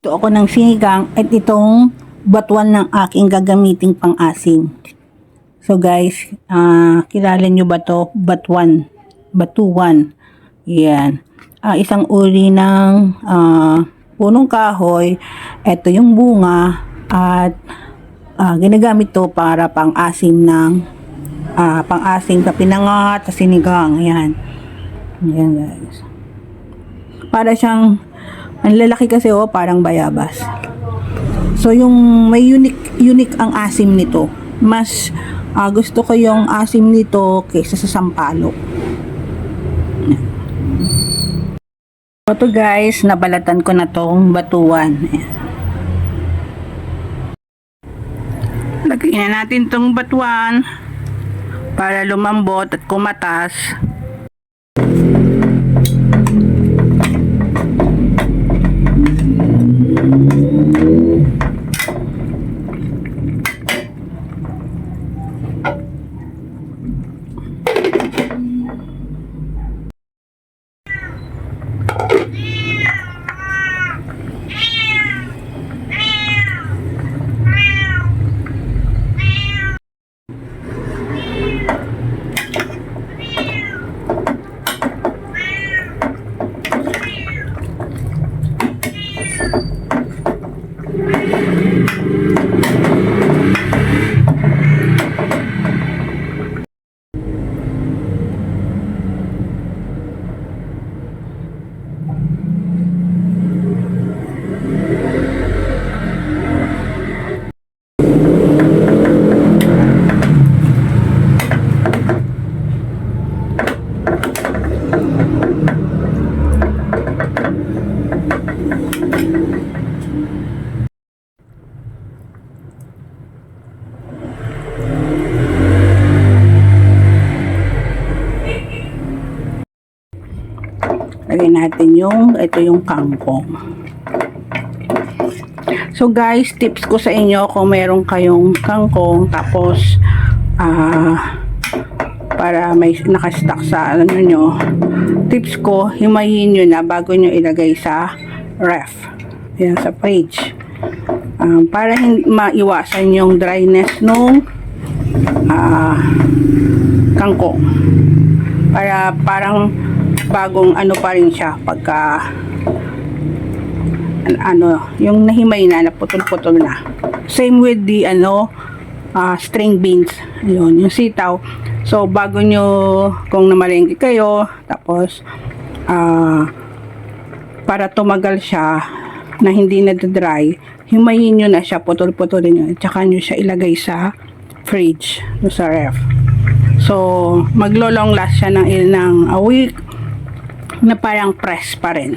Ito ako ng sinigang at itong batuan ng aking gagamiting pang-asim. So guys, kilala nyo ba to? Batuan. Yan. Isang uri ng punong kahoy. Ito yung bunga at ginagamit to para pang-asim ng pang-asim sa pinangat, sa sinigang. Yan. Yan guys. Para siyang ang lalaki kasi parang bayabas. So yung may unique ang asim nito. Mas gusto ko yung asim nito kaysa sa sampalok. Ito guys, nabalatan ko na tong batuan. Lagyan na natin tong batuan para lumambot at kumatas. Lagyan natin ito yung kangkong. So guys, tips ko sa inyo kung meron kayong kangkong tapos para may nakastock sa nyo, tips ko, himayin nyo na bago nyo ilagay sa ref. Yan, sa fridge. Para maiwasan yung dryness nung kangkong. Para parang bagong pa rin siya pagka yung nahimay na naputol-putol na. Same with the string beans, yun, yung sitaw. So bago nyo, kung namalengke kayo, tapos para tumagal siya na hindi na-dry, himayin nyo na siya, putol-putulin nyo, at saka nyo siya ilagay sa fridge, sa ref. So maglo-long last siya ng a week na parang press pa rin.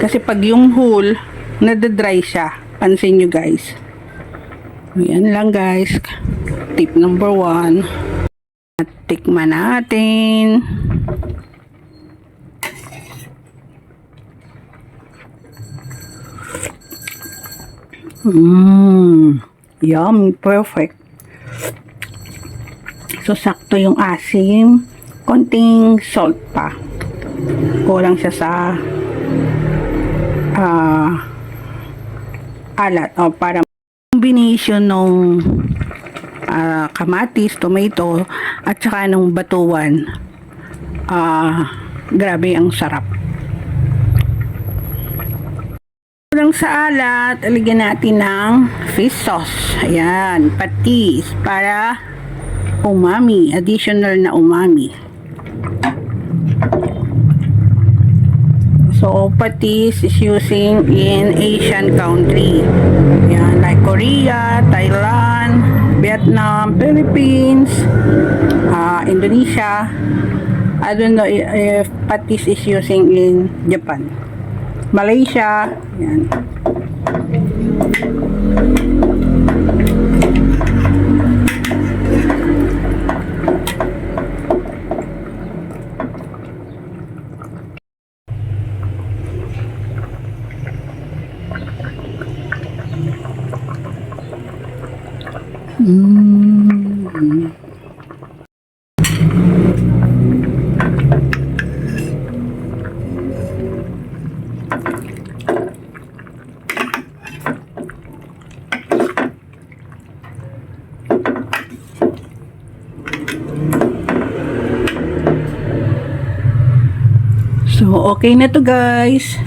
Kasi pag yung whole nade-dry siya, pansin nyo guys. Yan lang guys, tip number 1. At tikman natin. Yummy, perfect. So sakto yung asim, konting salt pa. Kulang siya sa alat para combination ng kamatis, tomato at saka ng batuan. Grabe ang sarap. Kulang sa alat, alagyan natin ng fish sauce. Ayan, patis para umami, additional na umami. So, patis is using in Asian country. Yan, like Korea, Thailand, Vietnam, Philippines, Indonesia. I don't know if patis is using in Japan. Malaysia. Yan. So, okay na to guys.